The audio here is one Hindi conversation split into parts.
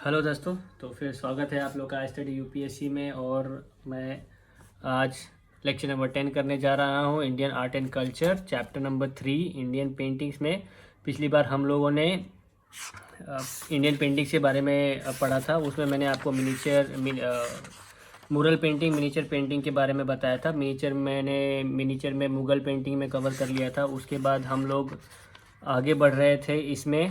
हेलो दोस्तों, तो फिर स्वागत है आप लोग का स्टडी यूपीएससी में। और मैं आज लेक्चर नंबर 10 करने जा रहा हूँ, Indian art and culture, chapter number 3 Indian paintings में। पिछली बार हम लोगों ने इंडियन पेंटिंग्स के बारे में पढ़ा था। उसमें मैंने आपको मुरल पेंटिंग, मिनीचर पेंटिंग के बारे में बताया था। मिनीचर में मुगल पेंटिंग में कवर कर लिया था। उसके बाद हम लोग आगे बढ़ रहे थे इसमें,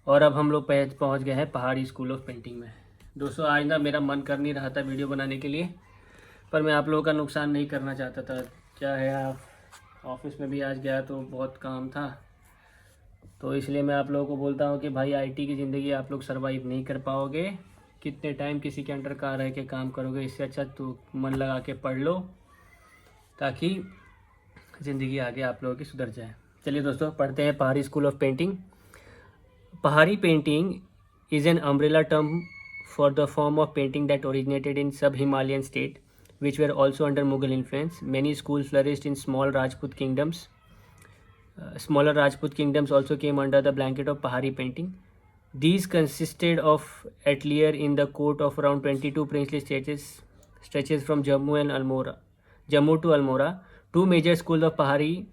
और अब हम लोग पहुंच गए हैं पहाड़ी स्कूल ऑफ पेंटिंग में। दोस्तों, आज ना मेरा मन कर नहीं रहा था वीडियो बनाने के लिए, पर मैं आप लोगों का नुकसान नहीं करना चाहता था। क्या है, आप ऑफिस में भी आज गया तो बहुत काम था, तो इसलिए मैं आप लोगों को बोलता हूँ कि भाई आईटी की ज़िंदगी आप लोग सरवाइव नहीं कर पाओगे। कितने टाइम किसी के अंडर कहाँ रह के काम करोगे? इससे अच्छा तो मन लगा के पढ़ लो, ताकि ज़िंदगी आगे आप लोगों की सुधर जाए। चलिए दोस्तों, पढ़ते हैं पहाड़ी school of painting. Pahari painting is an umbrella term for the form of painting that originated in sub-Himalayan state, which were also under Mughal influence. Many schools flourished in small Rajput kingdoms. Smaller Rajput kingdoms also came under the blanket of Pahari painting. These consisted of atelier in the court of around 22 princely stretches from Jammu to Almora. Two major schools of Pahari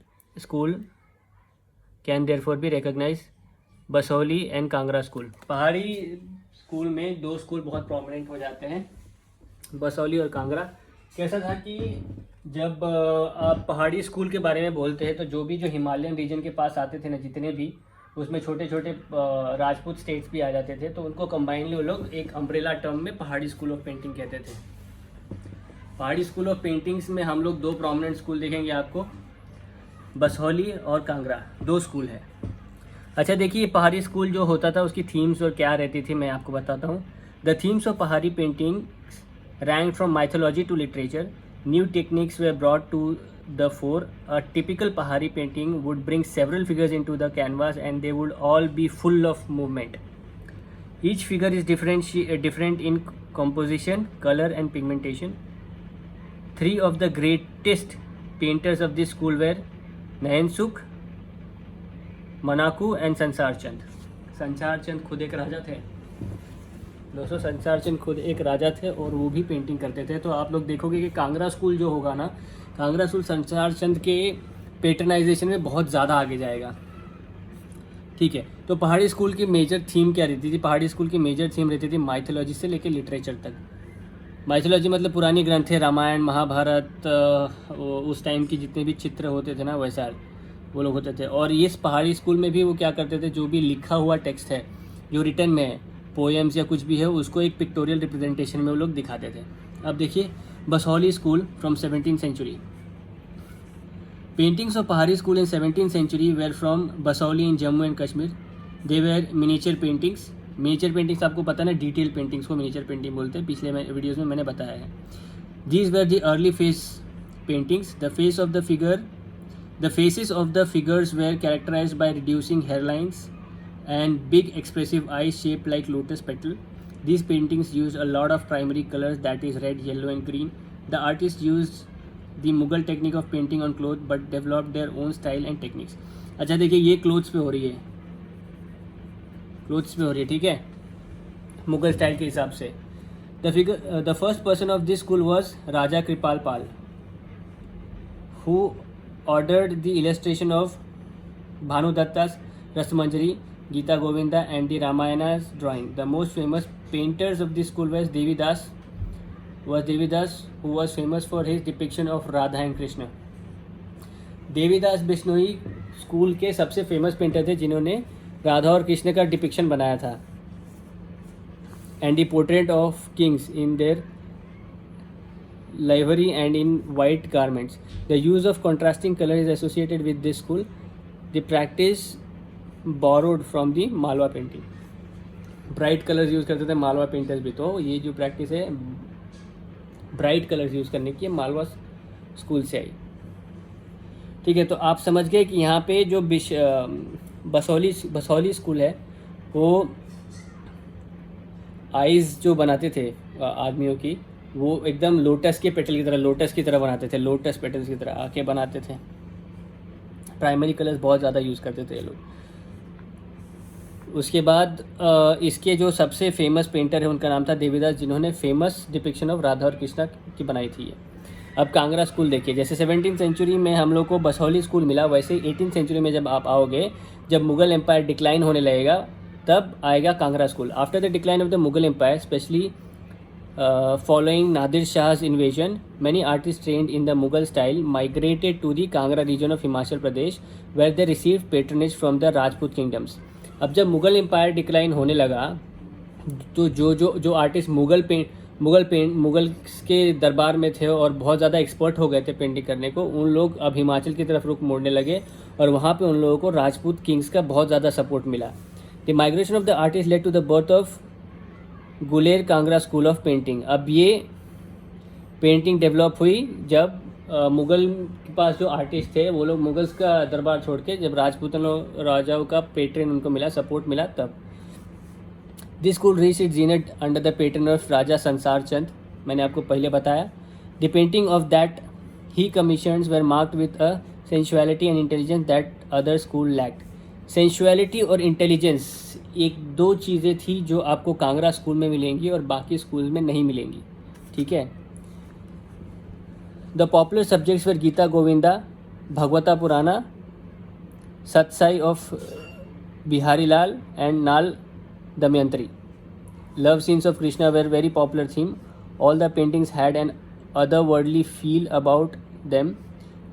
school can therefore be recognized: Basohli and Kangra school. पहाड़ी स्कूल में दो स्कूल बहुत प्रोमिनेंट हो जाते हैं, बसौली और कांगड़ा। कैसा था कि जब आप पहाड़ी स्कूल के बारे में बोलते हैं तो जो हिमालयन रीजन के पास आते थे ना, जितने भी, उसमें छोटे छोटे राजपूत स्टेट्स भी आ जाते थे, तो उनको कंबाइनली वो लोग एक अम्ब्रेला टर्म में पहाड़ी स्कूल ऑफ पेंटिंग कहते थे। पहाड़ी स्कूल ऑफ पेंटिंग्स में हम लोग दो प्रोमिनेंट स्कूल देखेंगे आपको, बसौली और कांगड़ा, दो स्कूल है। अच्छा देखिए, पहाड़ी स्कूल जो होता था उसकी थीम्स और क्या रहती थी मैं आपको बताता हूँ। The themes of Pahari painting range from mythology to literature. New techniques they brought to the fore. A typical Pahari painting would bring several figures into the canvas and they would all be full of movement. Each figure is different in composition, color and pigmentation. Three of the greatest painters of this school were Nainsukh, Manaku and Sansar Chand. संसार चंद खुद एक राजा थे दोस्तों, संसार चंद खुद एक राजा थे और वो भी पेंटिंग करते थे। तो आप लोग देखोगे कि कांगड़ा स्कूल जो होगा ना, कांगड़ा स्कूल संसार चंद के पेटर्नाइजेशन में बहुत ज़्यादा आगे जाएगा। ठीक है, तो पहाड़ी स्कूल की मेजर थीम क्या रहती थी? पहाड़ी स्कूल की मेजर थीम रहती थी माइथोलॉजी से लेकर लिटरेचर तक। माइथोलॉजी मतलब पुरानी ग्रंथें, रामायण, महाभारत, उस टाइम की जितने भी चित्र होते थे ना, वैसा वो लोग होते थे। और ये पहाड़ी स्कूल में भी वो क्या करते थे, जो भी लिखा हुआ टेक्स्ट है, जो रिटर्न में है, पोएम्स या कुछ भी है, उसको एक पिक्टोरियल रिप्रेजेंटेशन में वो लोग दिखाते थे। अब देखिए, Basohli school from 17th century. Paintings of Pahari school in 17th century were from Basohli in Jammu and Kashmir. They were miniature paintings. Miniature paintings आपको पता ना, डिटेल पेंटिंग्स को मिनीचर पेंटिंग बोलते हैं, पिछले वीडियोज़ में मैंने बताया है। These were the early phase paintings. The faces of the figures were characterized by reducing hairlines and big expressive eyes shaped like lotus petal. These paintings used a lot of primary colors, that is red, yellow and green. The artists used the Mughal technique of painting on cloth but developed their own style and techniques. अच्छा देखिए, ये क्लोथ्स पे हो रही है, ठीक है, मुगल स्टाइल के हिसाब से। The first person of this school was Raja Kripal Pal, who ordered the illustration of Bhanudatta's Rasmanjari, Gita Govinda and the Ramayana's drawing. The most famous painters of this school was Devidas, who was famous for his depiction of Radha and Krishna. Devidas Bishnoi school के सबसे फेमस पेंटर थे, जिन्होंने राधा और कृष्ण का डिपिक्शन बनाया था। And the portrait of kings in their livery and in white garments. The use of contrasting color is associated with this school. The practice borrowed from the Malwa painting. Bright colours use करते थे मालवा पेंटर्स भी, तो ये जो प्रैक्टिस है ब्राइट कलर्स यूज़ करने की मालवा स्कूल से आई। ठीक है, तो आप समझ गए कि यहाँ पे जो बसौली स्कूल है, वो आइज़ जो बनाते थे आदमियों की, वो एकदम लोटस की तरह बनाते थे, लोटस पेटल्स की तरह आके बनाते थे। प्राइमरी कलर्स बहुत ज़्यादा यूज़ करते थे ये लोग। उसके बाद इसके जो सबसे फेमस पेंटर है उनका नाम था देवीदास, जिन्होंने फेमस डिपिक्शन ऑफ राधा और कृष्णा की बनाई थी ये। अब कांगड़ा स्कूल देखिए, जैसे 17th सेंचुरी में हम लोग को बसौली स्कूल मिला, वैसे 18th सेंचुरी में जब आप आओगे, जब मुगल एम्पायर डिक्लाइन होने लगेगा, तब आएगा Kangra school. After the decline of the Mughal empire, specially following Nadir Shah's invasion, many artists trained in the Mughal style migrated to the Kangra region of Himachal Pradesh, where they received patronage from the Rajput kingdoms. अब जब मुगल एम्पायर डिक्लाइन होने लगा, तो जो आर्टिस्ट मुगल के दरबार में थे और बहुत ज़्यादा एक्सपर्ट हो गए थे पेंटिंग करने को, उन लोग अब हिमाचल की तरफ रुख मोड़ने लगे और वहाँ पे उन लोगों को राजपूत किंग्स का बहुत ज़्यादा सपोर्ट मिला। The migration of the artist led to the birth of Guler Kangra school of painting. अब ये पेंटिंग डेवलप हुई जब मुगल के पास जो आर्टिस्ट थे वो लोग मुगल्स का दरबार छोड़ के जब राजपूतों राजाओं का पेट्रन उनको मिला, सपोर्ट मिला, तब this school reach it zenith under the patron of Raja Sansar Chand. मैंने आपको पहले बताया। The painting of that he commissions were marked with a sensuality and intelligence that other school lacked. Sensuality और इंटेलिजेंस एक दो चीज़ें थी जो आपको कांगड़ा स्कूल में मिलेंगी और बाकी स्कूल में नहीं मिलेंगी, ठीक है। The popular subjects were Gita Govinda, Bhagavata Purana, Satsai of Bihari Lal and Nal Damayanti. Love scenes of Krishna were very popular theme. All the paintings had an otherworldly feel about them.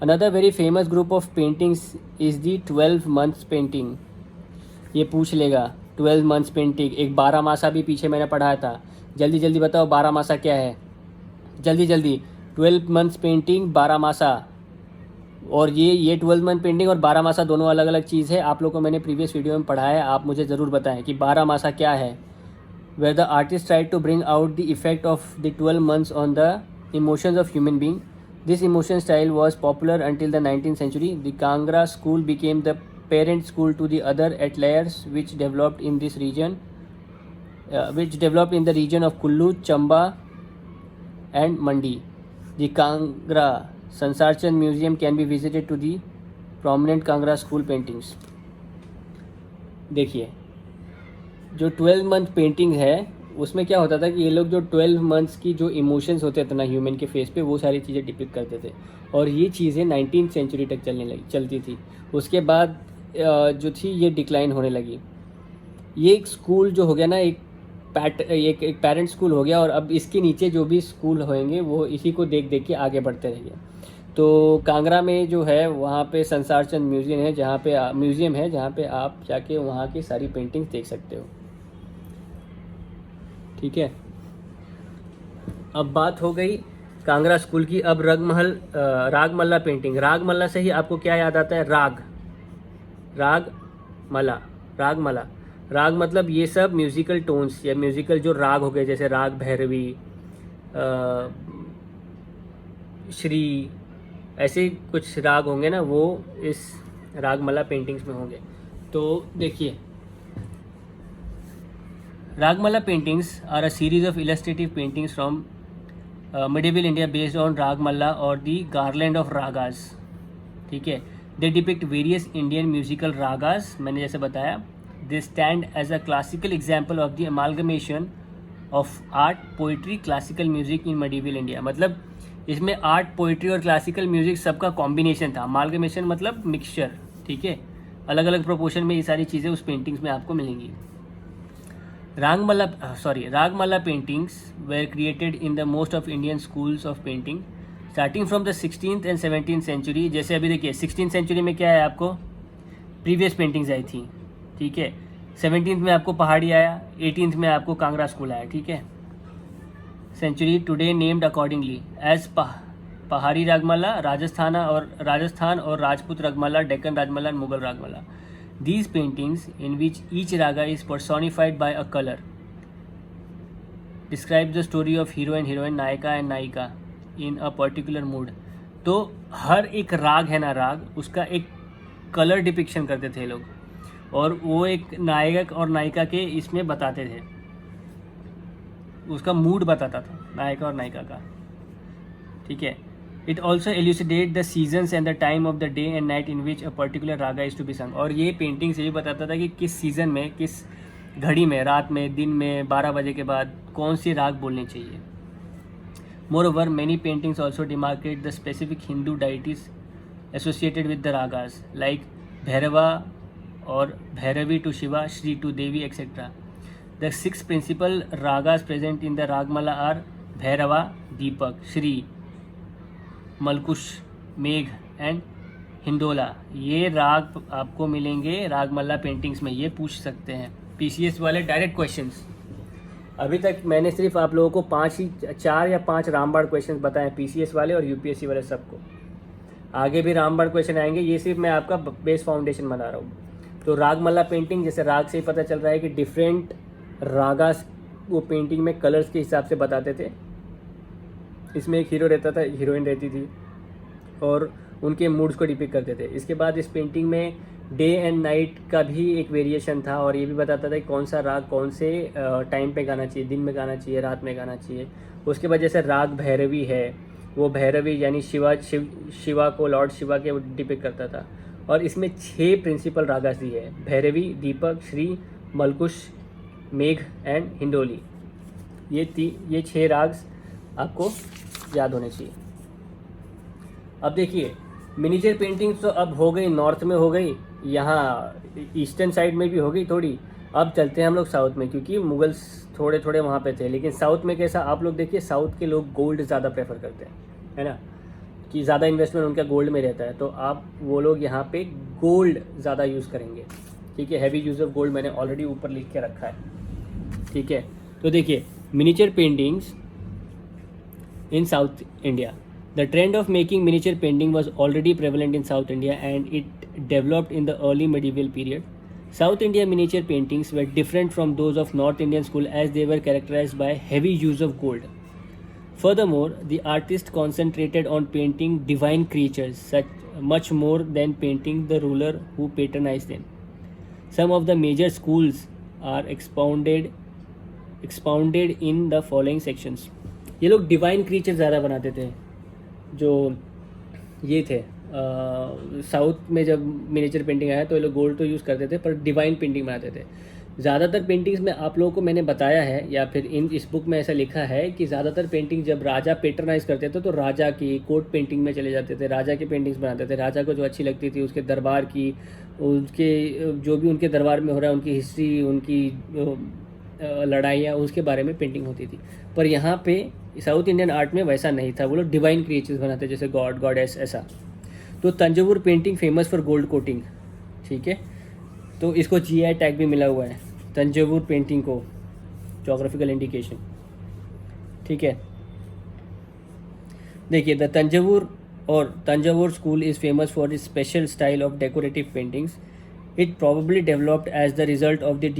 Another very famous group of paintings is the 12 months painting. ये पूछ लेगा 12 months painting. एक 12 मासा भी पीछे मैंने पढ़ाया था. जल्दी जल्दी बताओ 12 मासा क्या है, जल्दी जल्दी. 12 months painting 12 मासा, और ये 12 मंथ पेंटिंग और 12 मासा दोनों अलग अलग चीज़ है. आप लोग को मैंने प्रीवियस वीडियो में पढ़ाया है, आप मुझे ज़रूर बताएं कि 12 मासा क्या है. Where the artist tried to bring out the effect of the 12 months on the emotions of human being. This emotion style was popular until the 19th century. The Kangra school became the parent school to the other ateliers which developed in this region, which developed in the region of Kullu, Chamba and Mandi. The Kangra Sansarchand Museum can be visited to the prominent Kangra school paintings. देखिए जो 12 मंथ पेंटिंग है उसमें क्या होता था कि ये लोग जो 12 मंथ्स की जो इमोशंस होते थे ना ह्यूमन के फेस पे, वो सारी चीज़ें डिपिक्ट करते थे. और ये चीज़ें 19th सेंचुरी तक चलती थी. उसके बाद जो थी ये डिक्लाइन होने लगी. ये एक स्कूल जो हो गया ना, एक पेरेंट स्कूल हो गया, और अब इसके नीचे जो भी स्कूल होंगे वो इसी को देख देख के आगे बढ़ते रहेंगे. तो कांगड़ा में जो है वहाँ पे संसारचंद म्यूज़ियम है जहाँ पे आप जाके वहाँ की सारी पेंटिंग्स देख सकते हो. ठीक है, अब बात हो गई कांगड़ा स्कूल की. अब रागमल्ला पेंटिंग. रागमल्ला से ही आपको क्या याद आता है? रागमल्ला. राग मतलब ये सब म्यूज़िकल टोन्स या म्यूज़िकल जो राग हो गए, जैसे राग भैरवी, श्री, ऐसे कुछ राग होंगे ना, वो इस रागमल्ला पेंटिंग्स में होंगे. तो देखिए, Ragmalla paintings are a series of illustrative paintings from medieval India based on Ragmalla or the garland of ragas. ठीक है, they depict various Indian musical ragas. मैंने जैसे बताया, they stand as a classical example of the amalgamation of art, poetry, classical music in medieval India. मतलब इसमें आर्ट, पोइट्री और क्लासिकल म्यूजिक सबका कॉम्बिनेशन था. अमालगमेशन मतलब मिक्सचर. ठीक है, अलग अलग प्रोपोर्शन में ये सारी चीज़ें उस पेंटिंग्स में आपको मिलेंगी. Ragmalla paintings were created in the most of Indian schools of painting starting from the 16th and 17th century. जैसे अभी देखिए 16th century में क्या है, आपको प्रीवियस पेंटिंग्स आई थी. ठीक है, 17th में आपको पहाड़ी आया, 18th में आपको कांगड़ा स्कूल आया. ठीक है, century today named accordingly as Pahari Ragamala, Rajasthan और Rajput रागमल्ला, Deccan रागमल्ला and Mughal रागमल्ला. These paintings, in which each raga is personified by a color, describe the story of hero and heroine, नायिका and नायिका in a particular mood. तो हर एक राग है ना, राग उसका एक कलर डिपिक्शन करते थे लोग, और वो एक नायक और नायिका के इसमें बताते थे, उसका मूड बताता था नायिका और नायिका का. ठीक है, it also elucidate the seasons and the time of the day and night in which a particular raga is to be sung. और ये पेंटिंग से ये बताता था कि किस सीज़न में, किस घड़ी में, रात में, दिन में, 12 बजे के बाद कौन सी राग बोलनी चाहिए। Moreover many paintings also demarcate the specific Hindu deities associated with the ragas like Bhairava और Bhairavi to Shiva, Shri to Devi etcetera. The 6 principal ragas present in the Ragamala are Bhairava, Deepak, Shri, Malkauns, Megh and Hindola. ये राग आपको मिलेंगे रागमाला पेंटिंग्स में, ये पूछ सकते हैं पीसीएस वाले डायरेक्ट क्वेश्चंस। अभी तक मैंने सिर्फ आप लोगों को 4 या 5 रामबाण क्वेश्चंस बताए पीसीएस वाले और यूपीएससी वाले सबको। आगे भी रामबाण क्वेश्चन आएंगे, ये सिर्फ मैं आपका बेस फाउंडेशन बना रहा हूँ। तो रागमाला पेंटिंग, जैसे राग से ही पता चल रहा है कि डिफरेंट रागास वो पेंटिंग में कलर्स के हिसाब से बताते थे। इसमें एक हीरो रहता था, हीरोइन रहती थी और उनके मूड्स को डिपिक्ट करते थे। इसके बाद इस पेंटिंग में डे एंड नाइट का भी एक वेरिएशन था और ये भी बताता था कि कौन सा राग कौन से टाइम पे गाना चाहिए, दिन में गाना चाहिए, रात में गाना चाहिए। उसके बाद जैसे राग भैरवी है, वो भैरवी यानी शिवा को, लॉर्ड शिवा के डिपिक्ट करता था। और इसमें 6 प्रिंसिपल रागास दी है, भैरवी, दीपक, श्री, मलकुश, मेघ एंड हिंडोली। ये 6 राग्स आपको याद होने चाहिए। अब देखिए मिनिचर पेंटिंग तो अब हो गई, नॉर्थ में हो गई, यहाँ ईस्टर्न साइड में भी हो गई थोड़ी। अब चलते हैं हम लोग साउथ में, क्योंकि मुगल्स थोड़े थोड़े वहाँ पे थे। लेकिन साउथ में कैसा, आप लोग देखिए साउथ के लोग गोल्ड ज़्यादा प्रेफर करते हैं, है ना, कि ज़्यादा इन्वेस्टमेंट उनका गोल्ड में रहता है। तो आप वो लोग यहाँ पे गोल्ड ज़्यादा यूज़ करेंगे, ठीक है। हैवी यूज़ ऑफ गोल्ड मैंने ऑलरेडी ऊपर लिख के रखा है, ठीक है। तो देखिए मिनिचर paintings in South India. The trend of making miniature painting was already prevalent in South India and it developed in the early medieval period. South India miniature paintings were different from those of North Indian school as they were characterized by heavy use of gold. Furthermore, the artist concentrated on painting divine creatures much more than painting the ruler who patronized them. Some of the major schools are expounded in the following sections. ये लोग डिवाइन क्रीचर ज़्यादा बनाते थे। जो ये थे साउथ में जब मिनिएचर पेंटिंग आया तो ये लोग गोल्ड तो यूज़ करते थे, पर डिवाइन पेंटिंग बनाते थे। ज़्यादातर पेंटिंग्स में आप लोगों को मैंने बताया है, या फिर इस बुक में ऐसा लिखा है कि ज़्यादातर पेंटिंग जब राजा पेट्रनाइज करते थे तो राजा की कोर्ट पेंटिंग में चले जाते थे, राजा की पेंटिंग्स बनाते थे। राजा को जो अच्छी लगती थी, उसके दरबार की, उसके जो भी उनके दरबार में हो रहा है, उनकी हिस्ट्री, उनकी लड़ाइयाँ, उसके बारे में पेंटिंग होती थी। पर यहाँ पे साउथ इंडियन आर्ट में वैसा नहीं था, वो लोग डिवाइन क्रिएचर्स बनाते जैसे गॉड, गॉडेस, ऐसा। तो Thanjavur painting famous for gold coating, ठीक है। तो इसको जीआई टैग भी मिला हुआ है तंजावुर पेंटिंग को, जोग्राफिकल इंडिकेशन, ठीक है। देखिए the Thanjavur school is famous for its special style of decorative paintings. It probably developed as the result of the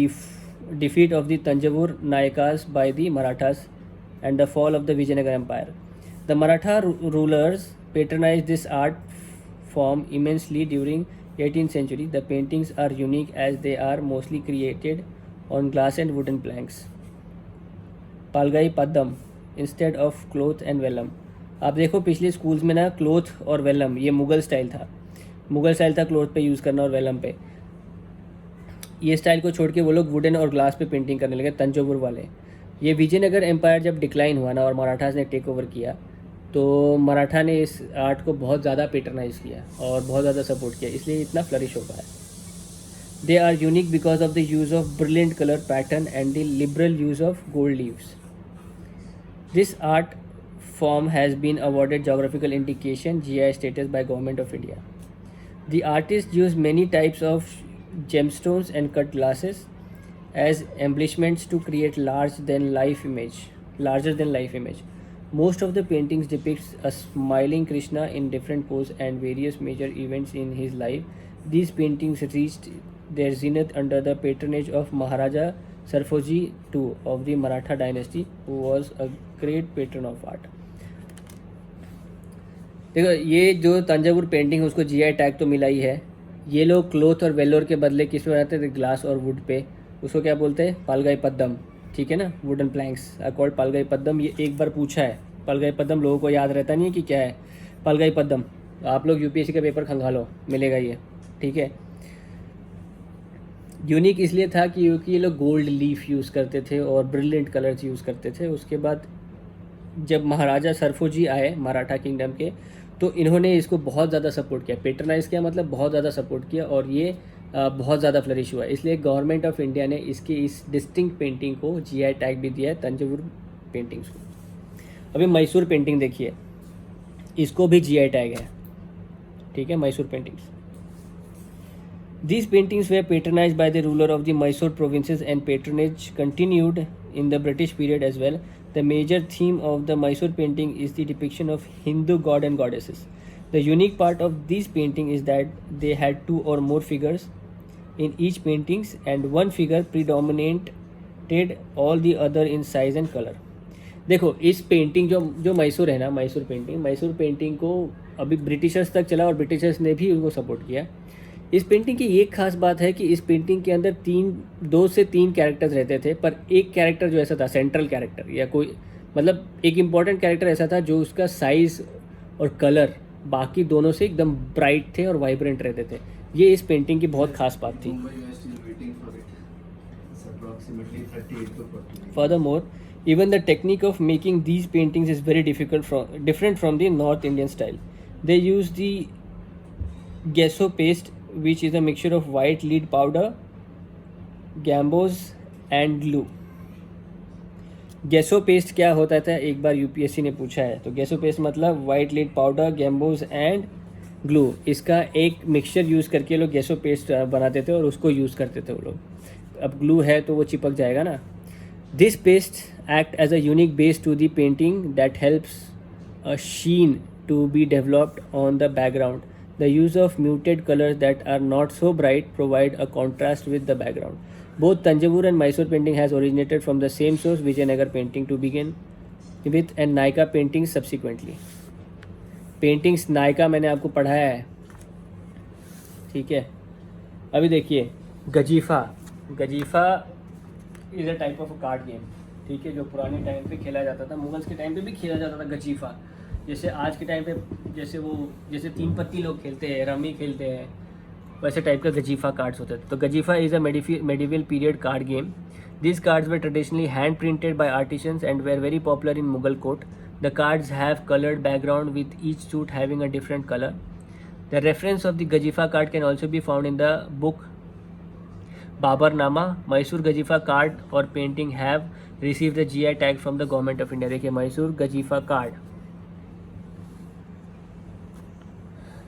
defeat of the Tanjavur Nayakas by the Marathas and the fall of the Vijayanagar Empire. The Maratha rulers patronized this art form immensely during 18th century. The paintings are unique as they are mostly created on glass and wooden planks. Palgai Paddam instead of cloth and vellum. आप देखो पिछले स्कूल्स में ना क्लोथ और वेलम, ये मुगल स्टाइल था क्लोथ पे यूज़ करना और वेलम पे। ये स्टाइल को छोड़ के वो लोग वुडन और ग्लास पे पेंटिंग करने लगे तंजावुर वाले। ये विजयनगर एम्पायर जब डिक्लाइन हुआ ना और मराठास ने टेक ओवर किया, तो मराठा ने इस आर्ट को बहुत ज़्यादा पेट्रनाइज किया और बहुत ज़्यादा सपोर्ट किया, इसलिए इतना फ्लरिश हो पाया। They are unique because of the use of brilliant colour pattern and the liberal use of gold leaves. This art form has been awarded geographical indication GI status by Government of India. The artist used many types of gemstones and cut glasses as embellishments to create larger than life image. Most of the paintings depicts a smiling Krishna in different poses and various major events in his life. These paintings reached their zenith under the patronage of Maharaja Sarfoji II of the Maratha dynasty, who was a great patron of art. देखो ये जो तंजावुर पेंटिंग है उसको जीआई टैग तो मिला ही है। ये लोग क्लोथ और वेलोर के बदले किस पे बनाते थे, ग्लास और वुड पे। उसको क्या बोलते हैं, पालगाई पद्दम, ठीक है ना, वुडन प्लैंक्स आर कॉल्ड पालगाई पद्दम। ये एक बार पूछा है, पालगाई पद्दम लोगों को याद रहता नहीं है कि क्या है। पलगाई पद्दम, आप लोग यूपीएससी का पेपर खंगालो, मिलेगा ये, ठीक है। यूनिक इसलिए था कि क्योंकि ये लोग गोल्ड लीफ यूज़ करते थे और ब्रिलियंट कलर्स यूज़ करते थे। उसके बाद जब महाराजा सरफोजी आए मराठा किंगडम के, तो इन्होंने इसको बहुत ज़्यादा सपोर्ट किया, पेट्रनाइज किया, मतलब बहुत ज़्यादा सपोर्ट किया, और ये बहुत ज़्यादा फ्लरिश हुआ। इसलिए गवर्नमेंट ऑफ इंडिया ने इसकी इस डिस्टिंक्ट पेंटिंग को जीआई टैग भी दिया है, तंजावुर पेंटिंग्स को। अभी मैसूर पेंटिंग देखिए, इसको भी जीआई टैग है, ठीक है, Mysore paintings. These paintings were patronized by the ruler of the Mysore provinces and patronage continued in the British period as well. The major theme of the Mysore painting is the depiction of Hindu god and goddesses. The unique part of these paintings is that they had two or more figures in each paintings and one figure predominated all the other in size and color. देखो इस पेंटिंग जो मैसूर है ना, मैसूर पेंटिंग को अभी ब्रिटिशर्स तक चला और ब्रिटिशर्स ने भी उनको सपोर्ट किया। इस पेंटिंग की एक खास बात है कि इस पेंटिंग के अंदर 2 से 3 कैरेक्टर्स रहते थे, पर एक कैरेक्टर जो ऐसा था, सेंट्रल कैरेक्टर या कोई मतलब एक इम्पॉर्टेंट कैरेक्टर ऐसा था जो उसका साइज़ और कलर बाकी दोनों से एकदम ब्राइट थे और वाइब्रेंट रहते थे। ये इस पेंटिंग की बहुत खास बात थी। Furthermore, even the technique of making these paintings is very different from the North Indian style. They use the gesso paste, which is a mixture of white lead powder, gambos and glue. Gesso paste क्या होता था, एक बार यूपीएससी ने पूछा है। तो गेसो पेस्ट मतलब white lead powder, गैम्बोज and glue, इसका एक मिक्सचर यूज़ करके लोग गेसो पेस्ट बनाते थे और उसको यूज़ करते थे वो लोग। अब ग्लू है तो वो चिपक जाएगा ना। This paste act as a unique base to the painting that helps a sheen to be developed on the background. The use of muted colors that are not so bright provide a contrast with the background. Both Tanjavur and Mysore painting has originated from the same source, Vijayanagar painting to begin with and Naika painting subsequently. Paintings नायका मैंने आपको पढ़ाया है, ठीक है। अभी देखिए गजीफा is a type of card game, ठीक है, जो पुराने टाइम पे खेला जाता था, मुगल्स के टाइम पे भी खेला जाता था गजीफा। जैसे आज के टाइम पे जैसे 3 पत्ती लोग खेलते हैं, रमी खेलते हैं, वैसे टाइप का गजीफा कार्ड्स होते थे। तो गजीफा is a medieval period card game. These cards were traditionally hand printed by artisans and were very popular in Mughal court. The cards have colored background with each suit having a different color. The reference of the Gajifa card can also be found in the book Babarnama. Mysore Gajifa card or painting have received the GI tag from the government of India. देखिए मैसूर गजीफा कार्ड,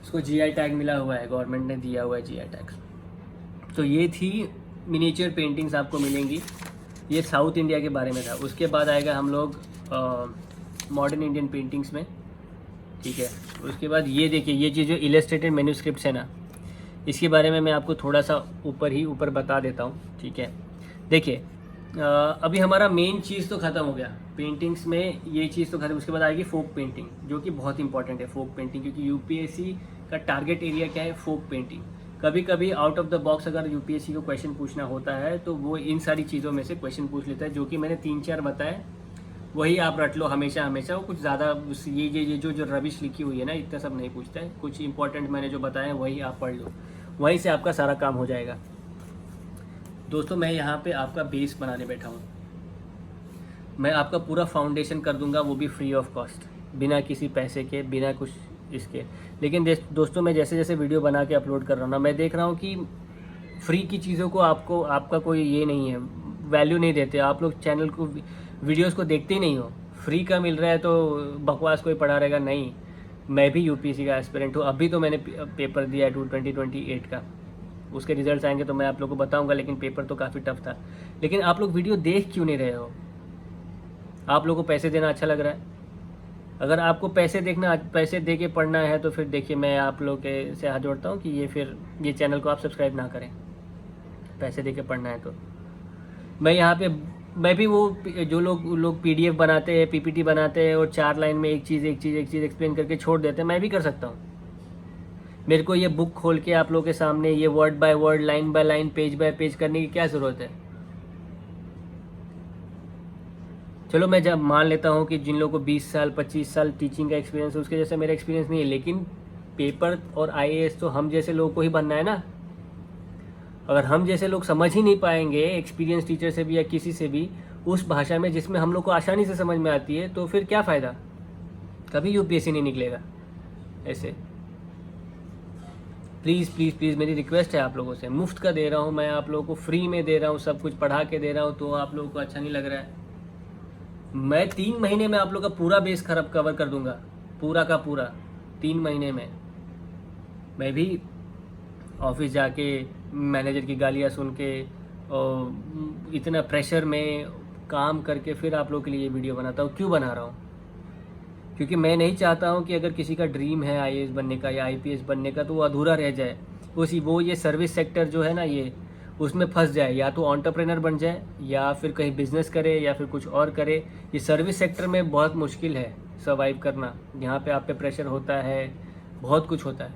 इसको GI टैग मिला हुआ है, गवर्नमेंट ने दिया हुआ है GI टैग। तो ये थी मिनिएचर पेंटिंग्स आपको मिलेंगी, ये साउथ इंडिया के बारे में था। उसके बाद आएगा हम लोग मॉडर्न इंडियन पेंटिंग्स में, ठीक है। उसके बाद ये देखिए, ये चीज़ जो इलस्ट्रेटेड मैन्युस्क्रिप्ट्स है ना, इसके बारे में मैं आपको थोड़ा सा ऊपर बता देता हूँ, ठीक है। देखिए अभी हमारा मेन चीज़ तो ख़त्म हो गया पेंटिंग्स में, ये चीज़ तो ख़त्म। उसके बाद आएगी फोक पेंटिंग, जो कि बहुत इंपॉर्टेंट है फोक पेंटिंग, क्योंकि यूपीएससी का टारगेट एरिया क्या है, फोक पेंटिंग। कभी कभी आउट ऑफ द बॉक्स अगर यूपीएससी को क्वेश्चन पूछना होता है तो वो इन सारी चीज़ों में से क्वेश्चन पूछ लेता है, जो कि मैंने 3-4 बताए, वही आप रट लो हमेशा। वो कुछ ज़्यादा ये जो रबिश लिखी हुई है ना, इतना सब नहीं पूछता है। कुछ इंपॉर्टेंट मैंने जो बताया वही आप पढ़ लो, वहीं से आपका सारा काम हो जाएगा। दोस्तों मैं यहाँ पे आपका बेस बनाने बैठा हूँ, मैं आपका पूरा फाउंडेशन कर दूंगा, वो भी फ्री ऑफ कॉस्ट, बिना किसी पैसे के, बिना कुछ इसके। लेकिन दोस्तों मैं जैसे जैसे वीडियो बना के अपलोड कर रहा हूँ ना, मैं देख रहा हूँ कि फ्री की चीज़ों को आपका कोई ये नहीं है, वैल्यू नहीं देते आप लोग, चैनल को वीडियोस को देखते ही नहीं हो। फ्री का मिल रहा है तो बकवास कोई पढ़ा रहेगा, नहीं। मैं भी यूपीएससी का एस्पिरेंट हूँ, अभी तो मैंने पेपर दिया है 2028 का, उसके रिजल्ट्स आएंगे तो मैं आप लोगों को बताऊंगा, लेकिन पेपर तो काफ़ी टफ था। लेकिन आप लोग वीडियो देख क्यों नहीं रहे हो? आप लोगों को पैसे देना अच्छा लग रहा है? अगर आपको पैसे दे के पढ़ना है तो फिर देखिए, मैं आप लोग के से हाथ जोड़ता हूँ कि ये चैनल को आप सब्सक्राइब ना करें। पैसे दे के पढ़ना है तो मैं भी वो जो लोग PDF बनाते हैं, PPT बनाते हैं और 4 लाइन में एक चीज़ एक्सप्लेन करके छोड़ देते हैं, मैं भी कर सकता हूँ। मेरे को ये बुक खोल के आप लोगों के सामने ये word by word, line by line, page bye page करने की क्या ज़रूरत है? चलो मैं जब मान लेता हूँ कि जिन लोगों को 20 साल 25 साल टीचिंग का एक्सपीरियंस है, उसके जैसा मेरा एक्सपीरियंस नहीं है, लेकिन पेपर और आईएएस तो हम जैसे लोगों को ही बनना है ना। अगर हम जैसे लोग समझ ही नहीं पाएंगे एक्सपीरियंस टीचर से भी या किसी से भी उस भाषा में जिसमें हम लोग को आसानी से समझ में आती है, तो फिर क्या फ़ायदा, कभी यूपीएससी नहीं निकलेगा। ऐसे प्लीज़ प्लीज़ प्लीज़ मेरी रिक्वेस्ट है आप लोगों से, मुफ्त का दे रहा हूँ मैं, आप लोगों को फ्री में दे रहा हूँ, सब कुछ पढ़ा के दे रहा हूँ, तो आप लोगों को अच्छा नहीं लग रहा है। मैं 3 महीने में आप लोग का पूरा बेस खराब कवर कर दूंगा, पूरा का पूरा 3 महीने में। मैं भी ऑफिस जाके मैनेजर की गालियाँ सुन के और इतना प्रेशर में काम करके फिर आप लोग के लिए ये वीडियो बनाता हूँ। क्यों बना रहा हूँ? क्योंकि मैं नहीं चाहता हूँ कि अगर किसी का ड्रीम है आईएएस बनने का या आईपीएस बनने का तो वो अधूरा रह जाए, वो ये सर्विस सेक्टर जो है ना, ये उसमें फंस जाए। या तो एंटरप्रेन्योर बन जाए या फिर कहीं बिजनेस करे या फिर कुछ और करे। ये सर्विस सेक्टर में बहुत मुश्किल है सर्वाइव करना। यहाँ पे आप पे प्रेशर होता है, बहुत कुछ होता है,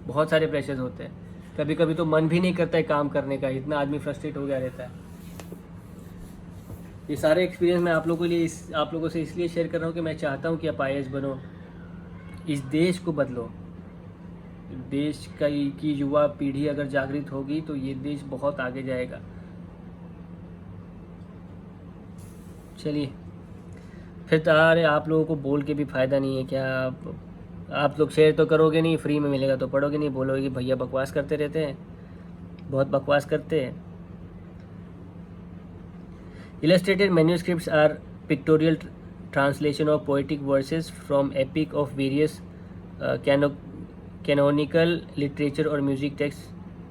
बहुत सारे प्रेशर्स होते हैं। कभी कभी तो मन भी नहीं करता है काम करने का, इतना आदमी फ्रस्ट्रेट हो गया रहता है। ये सारे एक्सपीरियंस मैं आप लोगों से इसलिए शेयर कर रहा हूँ कि मैं चाहता हूँ कि आप आईएएस बनो, इस देश को बदलो। देश की युवा पीढ़ी अगर जागृत होगी तो ये देश बहुत आगे जाएगा। चलिए फिर अरे आप लोगों को बोल के भी फ़ायदा नहीं है क्या? आप लोग शेयर तो करोगे नहीं, फ्री में मिलेगा तो पढ़ोगे नहीं, बोलोगे कि भैया बकवास करते रहते हैं, बहुत बकवास करते हैं। Illustrated manuscripts are pictorial translation of poetic verses from epic of various canonical literature or music texts,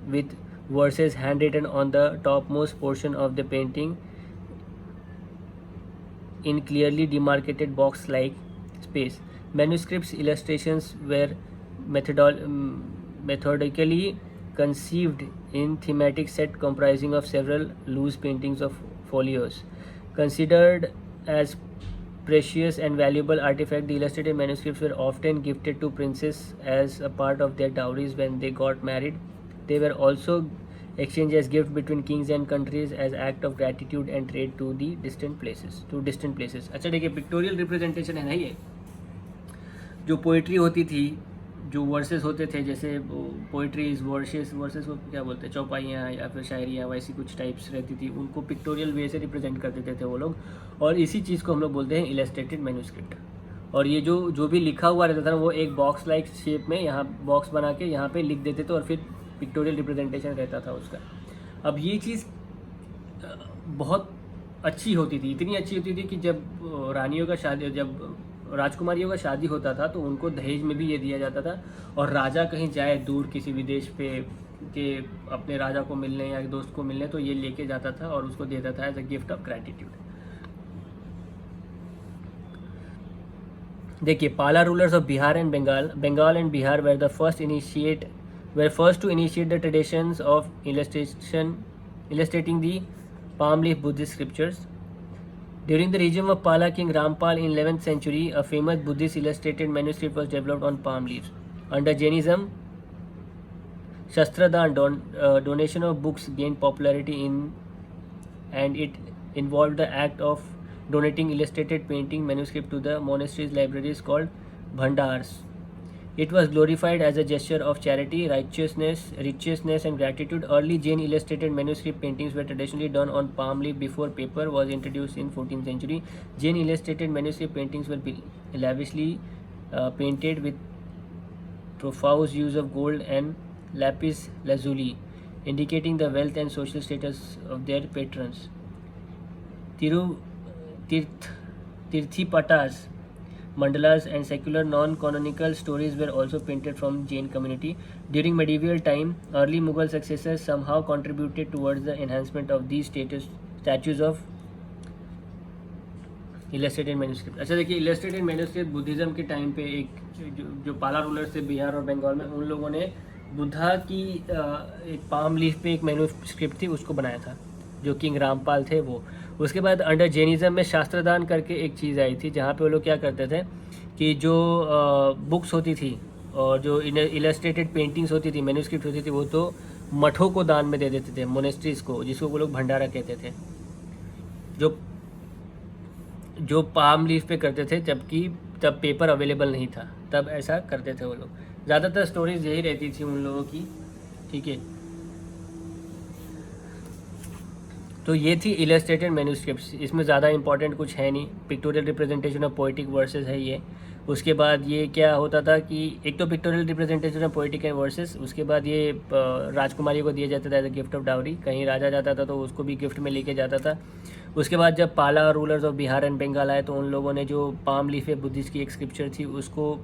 with verses handwritten on the topmost portion of the painting in clearly demarcated box-like space. Manuscripts illustrations were methodically conceived in thematic set comprising of several loose paintings of folios. Considered as precious and valuable artifact, the illustrated manuscripts were often gifted to princes as a part of their dowries when they got married. They were also exchanged as gifts between kings and countries as act of gratitude and trade to the distant places. अच्छा देखिए, पिक्टोरियल रिप्रेजेंटेशन है ना, ये जो पोइट्री होती थी, जो वर्सेस होते थे, जैसे पोइट्रीज वर्सेस को क्या बोलते हैं, चौपाइयाँ या फिर शायरियाँ, वैसी कुछ टाइप्स रहती थी, उनको पिक्टोरियल वे से रिप्रेजेंट कर देते थे वो लोग। और इसी चीज़ को हम लोग बोलते हैं इलस्ट्रेटेड मैन्युस्क्रिप्ट। और ये जो भी लिखा हुआ रहता था ना, वो एक बॉक्स लाइक शेप में यहाँ बॉक्स बना के यहाँ पे लिख देते थे और फिर पिक्टोरियल रिप्रेजेंटेशन रहता था उसका। अब ये चीज़ बहुत अच्छी होती थी, इतनी अच्छी होती थी कि जब राजकुमारियों का शादी होता था तो उनको दहेज में भी ये दिया जाता था। और राजा कहीं जाए दूर किसी विदेश पे के अपने राजा को मिलने या दोस्त को मिलने, तो ये लेके जाता था और उसको देता था as a gift of gratitude. देखिए, Pala rulers of Bihar and Bengal and Bihar were first to initiate the traditions of illustrating the palm leaf Buddhist scriptures. During the regime of Pala king Rampal in 11th century, a famous Buddhist illustrated manuscript was developed on palm leaves. Under Jainism, Shastradan donation of books gained popularity and it involved the act of donating illustrated painting manuscript to the monastery's libraries called bhandars. It was glorified as a gesture of charity, righteousness and gratitude. Early Jain illustrated manuscript paintings were traditionally done on palm leaf before paper was introduced in 14th century. Jain illustrated manuscript paintings were lavishly painted with profuse use of gold and lapis lazuli, indicating the wealth and social status of their patrons. Tirthipatas, mandalas and secular non-canonical stories were also painted from Jain community. During medieval time, early Mughal successors somehow contributed towards the enhancement of these statues of illustrated manuscript. अच्छा देखिए, illustrated manuscript बुद्धिज़्म के टाइम पे एक जो पाला रूलर्स थे बिहार और बंगाल में, उन लोगों ने बुद्धा की एक पाम लीफ पे एक मैन्युस्क्रिप्ट थी, उसको बनाया था, जो किंग रामपाल थे वो। उसके बाद अंडर जैनिज़्म में शास्त्रदान करके एक चीज़ आई थी, जहाँ पे वो लोग क्या करते थे कि जो बुक्स होती थी और जो इलस्ट्रेटेड पेंटिंग्स होती थी, मैन्युस्क्रिप्ट होती थी, वो तो मठों को दान में दे देते थे, मोनेस्ट्रीज़ को, जिसको वो लोग भंडारा कहते थे। जो जो पाम लीफ पे करते थे, जबकि तब पेपर अवेलेबल नहीं था, तब ऐसा करते थे वो लोग। ज़्यादातर स्टोरीज यही रहती थी उन लोगों की, ठीक है। तो ये थी इलस्ट्रेटेड मैन्यूस्क्रिप्ट्स, इसमें ज़्यादा इंपॉर्टेंट कुछ है नहीं। Pictorial representation of poetic versus है ये। उसके बाद ये क्या होता था कि एक तो pictorial representation of poetic and verses, उसके बाद ये राजकुमारी को दिया जाता था as a gift of dowry. कहीं राजा जाता था तो उसको भी गिफ्ट में लेके जाता था। उसके बाद जब Pala rulers of Bihar and Bengal आए तो उन लोगों ने जो पाम लीफ बुद्धिस्ट की एक स्क्रिप्चर थी उसको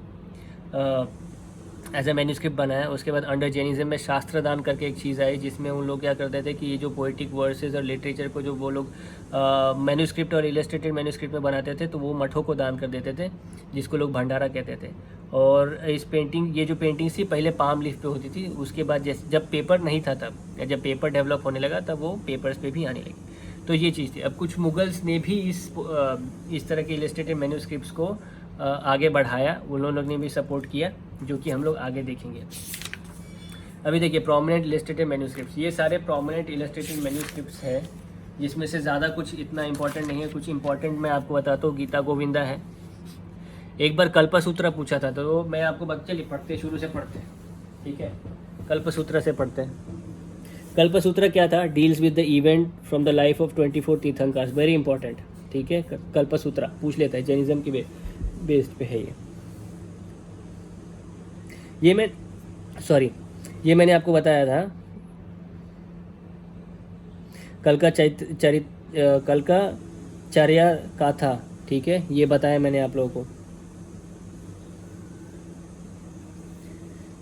एज ए मैन्यूस्क्रिप्ट बनाया। उसके बाद अंडर जैनिज्म में शास्त्र दान करके एक चीज़ आई, जिसमें उन लोग क्या करते थे कि ये जो पोइटिक वर्सेस और लिटरेचर को जो वो लोग मैन्यूस्क्रिप्ट और इलस्ट्रेटेड मैन्यूस्क्रिप्ट में बनाते थे तो वो मठों को दान कर देते थे, जिसको लोग भंडारा कहते थे। और इस पेंटिंग, ये जो पेंटिंग्स थी पहले पाम लीफ पे होती थी, उसके बाद जैसे जब पेपर नहीं था तब, जब पेपर डेवलप होने लगा तब वो पेपर्स पे भी आने लगी। तो ये चीज़ थी। अब कुछ मुगल्स ने भी इस तरह के इलस्ट्रेटेड मैन्यूस्क्रिप्ट्स को आगे बढ़ाया, उन लोगों ने भी सपोर्ट किया, जो कि हम लोग आगे देखेंगे। अभी देखिए प्रोमिनेंट इलस्ट्रेटेड मैन्यूस्क्रिप्ट्स, ये सारे प्रोमिनेंट इलस्ट्रेटेड मैन्यूस्क्रिप्ट्स हैं, जिसमें से ज़्यादा कुछ इतना इंपॉर्टेंट नहीं है। कुछ इंपॉर्टेंट मैं आपको बताता हूँ। गीता गोविंदा है। एक बार कल्पसूत्र पूछा था तो मैं आपको चलिए पढ़ते, शुरू से पढ़ते हैं, ठीक है। कल्पसूत्र से पढ़ते हैं। कल्पसूत्र क्या था? Deals with the event from the life of 24 तीर्थंकर्स, वेरी इंपॉर्टेंट, ठीक है। कल्पसूत्र पूछ लेता है, जैनिज्म की बेस्ड पे है ये मैंने आपको बताया था। कल का चर्या गाथा, ठीक है, ये बताया मैंने आप लोगों को।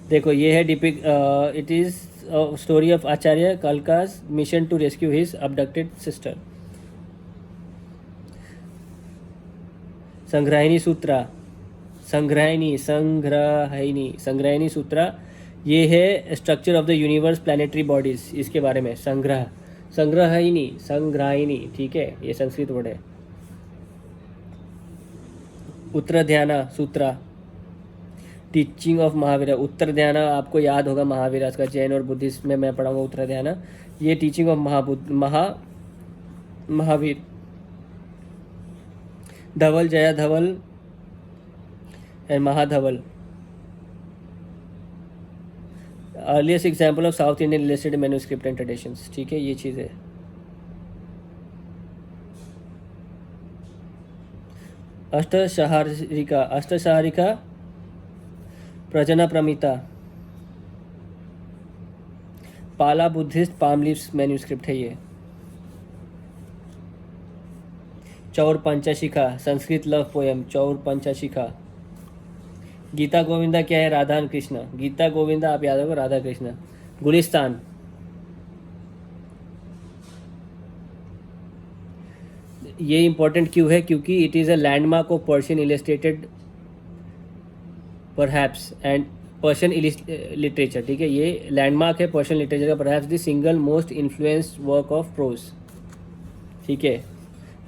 देखो ये है it is story of Acharya कल्का's mission to rescue his abducted sister. Sangrahini Sutra, ये है structure of the universe, planetary bodies, इसके बारे में। संग्रहिणी, ठीक है, ये संस्कृत वर्ड है। उत्तरध्याना सूत्रा, टीचिंग ऑफ महावीर। उत्तरध्याना आपको याद होगा महावीर का, जैन और बुद्धिस्ट में मैं पढ़ाऊंगा उत्तरध्याना। ये teaching of Mahavira. Dhavala, Jaya Dhavala and Mahadhavala, earliest example of south Indian illustrated manuscript and traditions, ठीक है, ये चीज़ है। अष्टसहारिका प्रजना प्रमिता, पाला बुद्धिस्ट पाम लीव्स मैन्यूस्क्रिप्ट है ये। चौर पंचाशिखा, संस्कृत लव पोएम, चौर पंचाशिखा। गीता गोविंदा क्या है? राधा कृष्ण। गीता गोविंदा आप याद होगा, राधा कृष्ण। गुलिस्तान, ये इंपॉर्टेंट क्यों है? क्योंकि it is a landmark of Persian illustrated perhaps and Persian literature, ठीक है, ये लैंडमार्क है पर्शियन लिटरेचर का, perhaps the single most influenced work of pros, ठीक है।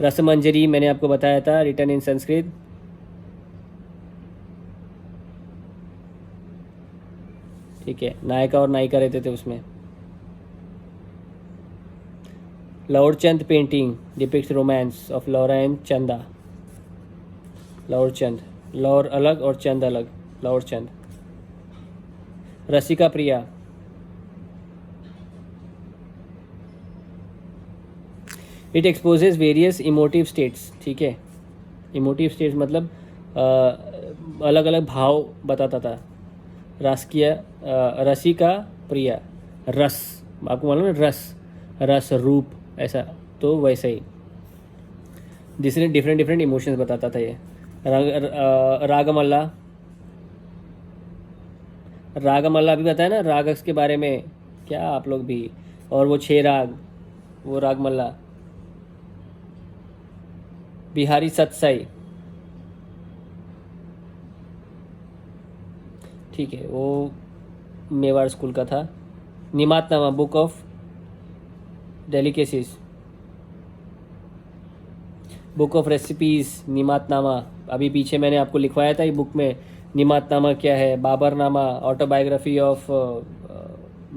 रसमंजरी मैंने आपको बताया था, रिटन इन संस्कृत। ठीक है, नायिका और नायिका रहते थे उसमें। Laurchand painting depicts romance of Laura and Chanda. Laurchand, Laur अलग और चंद अलग, Laurchand. Rasika Priya, it exposes various emotive states, ठीक है। इमोटिव स्टेट्स मतलब अलग अलग भाव बताता था। रसिका प्रिया, रस, आपको मालूम है रस रूप, ऐसा, तो वैसे ही डिफरेंट इमोशंस बताता था ये। रागमल्ला भी बताया ना, रागस के बारे में क्या आप लोग भी, और वो 6 राग, वो रागमल्ला। बिहारी सत्साई, ठीक है, वो मेवाड़ स्कूल का था। Nimatnama, book of delicacies, book of recipes, Nimatnama. अभी पीछे मैंने आपको लिखवाया था ये बुक में, निमातनामा क्या है। Baburnama, autobiography of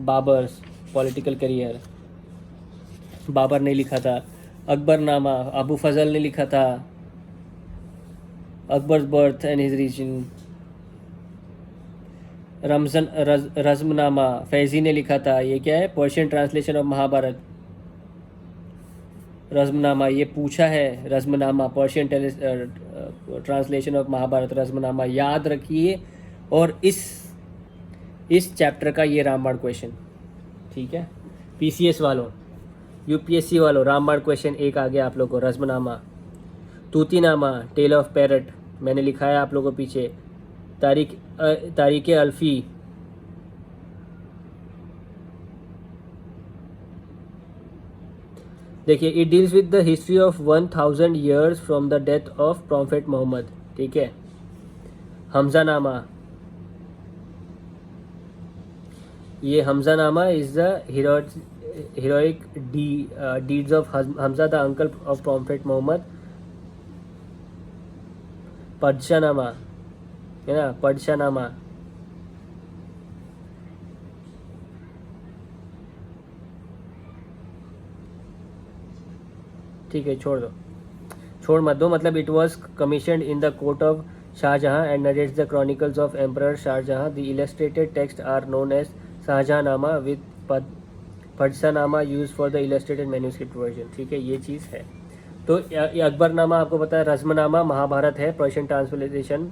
Babur's political career, Babur ने लिखा था। अकबरनामा, अबू फजल ने लिखा था। Akbar's birth and his region. Razmnama Faizi ने लिखा था, ये क्या है? Persian translation of Mahabharata. Razmnama ये पूछा है, Razmnama Persian translation of Mahabharata, Razmnama याद रखिए। और इस चैप्टर का ये रामबाण क्वेश्चन, ठीक है? पीसीएस वालों, यूपीएससी वालों, रामबाण क्वेश्चन एक आ गया आप लोगों को। रज़्मनामा, तूतीनामा, टेल ऑफ पैरट मैंने लिखा है आप लोगों को पीछे। तारीख अल्फी, देखिए, it deals with the history of 1000 years from the death of prophet Muhammad, ठीक है? हमजानामा, ये Hamzanama is the heroic deeds of Hamza, the uncle of Prophet Muhammad. Padshahnama है ना, पदशानामा, ठीक है, छोड़ मत दो, मतलब it was commissioned in the court of Shah Jahan and narrates the chronicles of emperor Shah Jahan. The illustrated text are known as Shahjahannama with Padshahnama use for the illustrated manuscript version, ठीक है? ये चीज़ है। तो ये अकबरनामा आपको पता है, रज़्मनामा महाभारत है, पर्शियन ट्रांसलेशन,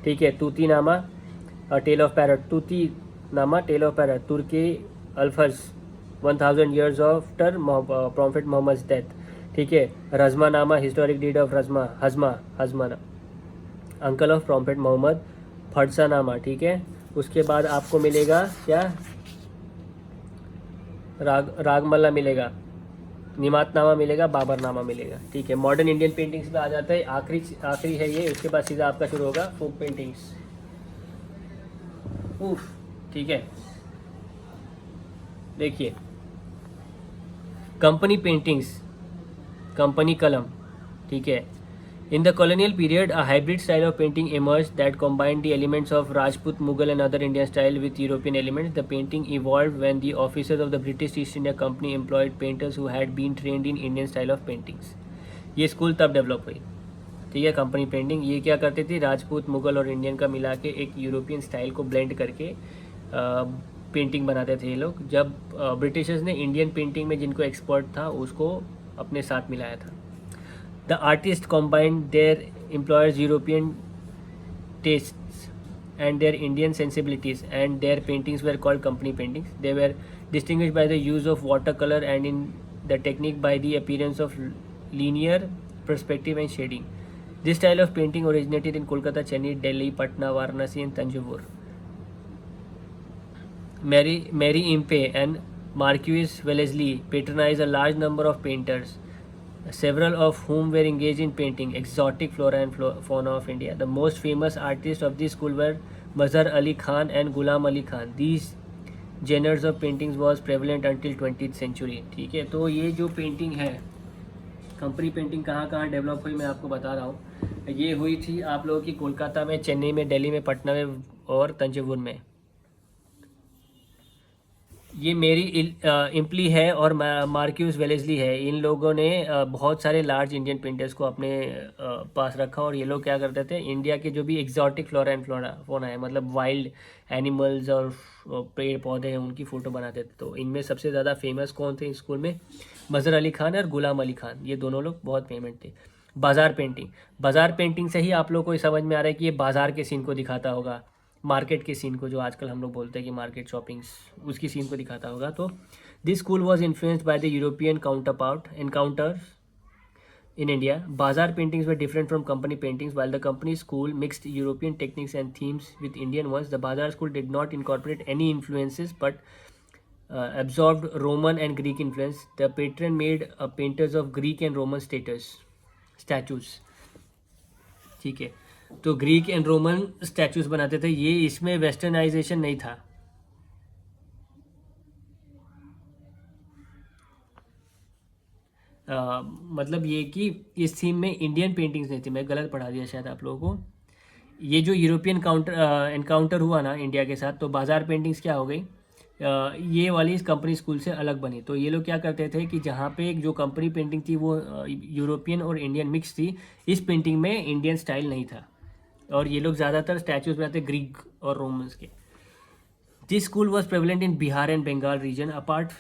ठीक है? Tutinama tale of parrot, Tutinama tale of parrot, तुर्की अल्फज 1000 years after prophet Muhammad death, ठीक है? रज़्मनामा हिस्टोरिक डीड ऑफ हज़मा uncle of prophet Muhammad, Padshahnama, ठीक है? उसके बाद आपको मिलेगा क्या? रागमल्ला मिलेगा, निमातनामा मिलेगा, बाबरनामा मिलेगा, ठीक है? मॉडर्न इंडियन पेंटिंग्स में आ जाता है, आखिरी है ये। उसके बाद सीधा आपका शुरू होगा फोक पेंटिंग्स। उफ, ठीक है? देखिए, कंपनी पेंटिंग्स, कंपनी कलम, ठीक है? In the colonial period, a hybrid style of painting emerged that combined the elements of Rajput, Mughal and other Indian style with European elements. The painting evolved when the officers of the British East India Company employed painters who had been trained in Indian style of paintings. ये स्कूल तब डेवलप हुई, ठीक है? कंपनी पेंटिंग ये क्या करती थी? राजपूत, मुगल और इंडियन का मिला के एक यूरोपियन स्टाइल को ब्लेंड करके पेंटिंग बनाते थे ये लोग। जब ब्रिटिशर्स ने इंडियन पेंटिंग में जिनको एक्सपर्ट था उसको अपने साथ मिलाया था। The artists combined their employers' European tastes and their Indian sensibilities, and their paintings were called company paintings. They were distinguished by the use of watercolor and in the technique by the appearance of linear perspective and shading. This style of painting originated in Kolkata, Chennai, Delhi, Patna, Varanasi and Tanjore. Mary Impey and Marquis Wellesley patronized a large number of painters, several of whom were engaged in painting exotic flora and fauna of India. The most famous artists of this school were Mazhar Ali Khan and Ghulam Ali Khan. These genres of paintings was prevalent until 20th century, ठीक है? तो ये जो पेंटिंग है, कंपनी पेंटिंग कहाँ डेवलप हुई मैं आपको बता रहा हूँ। ये हुई थी आप लोगों की कोलकाता में, चेन्नई में, दिल्ली में, पटना में और तंजावुर में। ये मेरी इम्पली है और मार्क्यूस वेलेस्ली है। इन लोगों ने बहुत सारे लार्ज इंडियन पेंटर्स को अपने पास रखा और ये लोग क्या करते थे? इंडिया के जो भी एग्जॉटिक फ्लोरा एंड फोना है, मतलब वाइल्ड एनिमल्स और पेड़ पौधे हैं, उनकी फ़ोटो बनाते थे। तो इनमें सबसे ज़्यादा फेमस कौन थे स्कूल में? मज़हर अली खान और गुलाम अली खान, ये दोनों लोग बहुत फेमस थे। बाज़ार पेंटिंग से ही आप लोग को समझ में आ रहा है कि ये बाज़ार के सीन को दिखाता होगा, मार्केट के सीन को, जो आजकल हम लोग बोलते हैं कि मार्केट शॉपिंग्स, उसकी सीन को दिखाता होगा। तो this school was influenced by the European encounters in India. Bazaar paintings were different from company paintings. While the company school mixed European techniques and themes with Indian ones, the Bazaar school did not incorporate any influences but absorbed Roman and Greek influence. The patron made painters of Greek and Roman statues. ठीक है, तो ग्रीक एंड रोमन स्टैचूज बनाते थे। ये इसमें वेस्टर्नाइजेशन नहीं था। मतलब ये कि इस थीम में इंडियन पेंटिंग्स नहीं थी। मैं गलत पढ़ा दिया शायद आप लोगों को। ये जो यूरोपियन एनकाउंटर हुआ ना इंडिया के साथ, तो बाज़ार पेंटिंग्स क्या हो गई, ये वाली इस कंपनी स्कूल से अलग बनी। तो ये लोग क्या करते थे कि जहाँ पे जो कंपनी पेंटिंग थी वो यूरोपियन और इंडियन मिक्स थी, इस पेंटिंग में इंडियन स्टाइल नहीं था। और ये लोग ज़्यादातर स्टैचूज बनाते ग्रीक और रोमन्स के। This school was prevalent in Bihar and Bengal region. Apart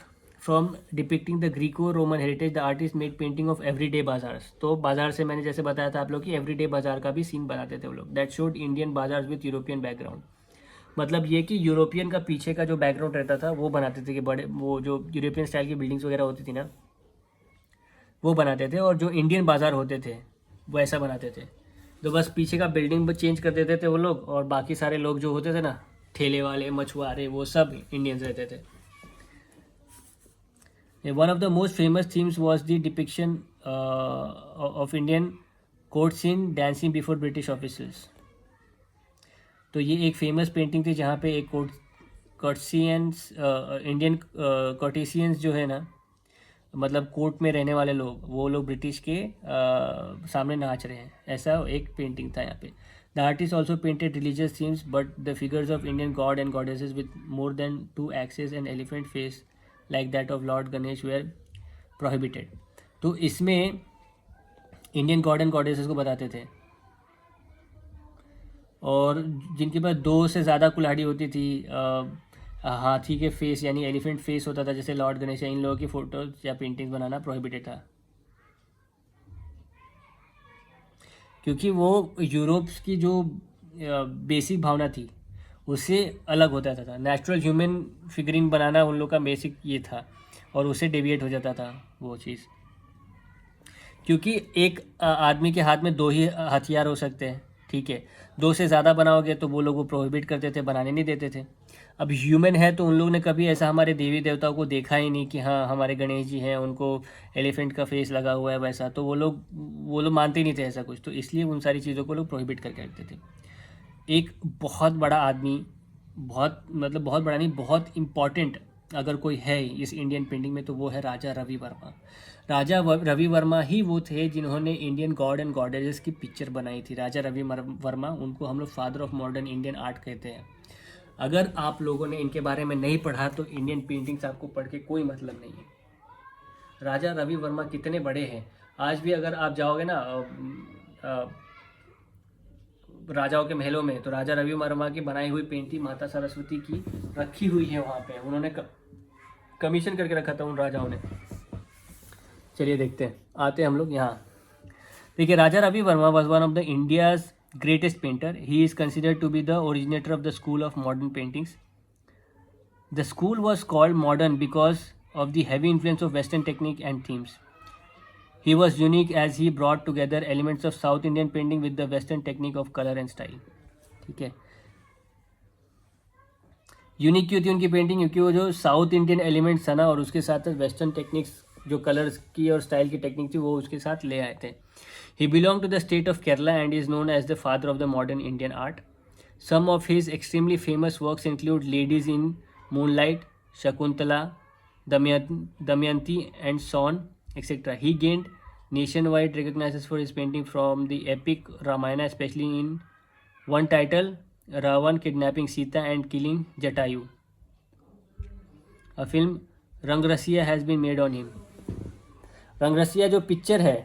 from depicting the Greco Roman heritage, the artist made painting of everyday bazaar. तो बाजार से मैंने जैसे बताया था आप लोग कि एवरीडे बाजार का भी सीन बनाते थे वो लोग। दैट शोड इंडियन बाजार विथ यूरोपियन बैकग्राउंड। मतलब ये कि यूरोपियन का पीछे का जो बैकग्राउंड रहता था वो बनाते थे कि बड़े वो जो यूरोपियन स्टाइल की बिल्डिंग्स वगैरह होती थी ना वो बनाते थे, और जो इंडियन बाजार होते थे वो ऐसा बनाते थे। तो बस पीछे का बिल्डिंग चेंज कर देते थे वो लोग, और बाकी सारे लोग जो होते थे ना, ठेले वाले, मछुआरे, वो सब इंडियंस रहते थे। One of the most famous themes was the depiction of Indian court scene dancing before British officers. तो ये एक फेमस पेंटिंग थी जहाँ पे एक कोर्टिशियंस, इंडियन कोर्टिशियंस जो है ना, मतलब कोर्ट में रहने वाले लोग, वो लोग ब्रिटिश के सामने नाच रहे हैं, ऐसा एक पेंटिंग था यहाँ पे। The artist also painted religious themes but the figures of Indian god and goddesses with more than 2 axes and elephant face like that of lord Ganesha were prohibited. तो इसमें इंडियन गॉड एंड गॉडेसेस को बताते थे, और जिनके पास 2 से ज़्यादा कुल्हाड़ी होती थी, हाथी के फेस यानी एलिफेंट फेस होता था जैसे लॉर्ड गणेश, इन लोगों की फ़ोटोज या पेंटिंग्स बनाना प्रोहिबिटेड था, क्योंकि वो यूरोप की जो बेसिक भावना थी उससे अलग होता था। नेचुरल ह्यूमन फिगरिंग बनाना उन लोग का बेसिक ये था, और उससे डेविएट हो जाता था वो चीज़, क्योंकि एक आदमी के हाथ में 2 ही हथियार हो सकते हैं, ठीक है। 2 से ज़्यादा बनाओगे तो वो लोग वो प्रोहिबिट करते थे, बनाने नहीं देते थे। अब ह्यूमन है तो उन लोगों ने कभी ऐसा हमारे देवी देवताओं को देखा ही नहीं कि हाँ हमारे गणेश जी हैं, उनको एलिफेंट का फेस लगा हुआ है वैसा, तो वो लोग मानते ही नहीं थे ऐसा कुछ, तो इसलिए उन सारी चीज़ों को लोग प्रोहिबिट करके रखते थे। एक बहुत बड़ा आदमी, बहुत मतलब बहुत बड़ा नहीं, बहुत इम्पॉर्टेंट अगर कोई है इस इंडियन पेंटिंग में तो वो है राजा रवि वर्मा। राजा रवि वर्मा ही वो थे जिन्होंने इंडियन गॉड एंड गॉडेजेस की पिक्चर बनाई थी। राजा रवि वर्मा, उनको हम लोग father of modern Indian art कहते हैं। अगर आप लोगों ने इनके बारे में नहीं पढ़ा तो इंडियन पेंटिंग्स आपको पढ़ के कोई मतलब नहीं है। राजा रवि वर्मा कितने बड़े हैं, आज भी अगर आप जाओगे ना राजाओं के महलों में, तो राजा रवि वर्मा की बनाई हुई पेंटिंग माता सरस्वती की रखी हुई है वहाँ पे, उन्होंने कमीशन करके रखा था उन राजाओं ने। चलिए देखते हैं, आते हैं हम लोग यहाँ। देखिए, Raja Ravi Varma was one of the India's greatest painter. He is considered to be the originator of the school of modern paintings. The school was called modern because of the heavy influence of Western technique and themes. He was unique as he brought together elements of South Indian painting with the Western technique of color and style. ठीक है, यूनिक क्यों थी उनकी पेंटिंग? क्योंकि वो जो साउथ इंडियन एलिमेंट्स था ना, और उसके साथ वेस्टर्न टेक्निक्स जो कलर्स की और स्टाइल की टेक्निक थी वो उसके साथ ले आए थे। He belonged to the state of Kerala and is known as the father of the modern Indian art. Some of his extremely famous works include Ladies in Moonlight, Shakuntala, Damayanti and Son, etc. He gained nationwide recognition for his painting from the epic Ramayana, especially in one title, Ravan kidnapping Sita and killing Jatayu. A film Rangrasiya has been made on him. Rang Rasiya जो पिक्चर है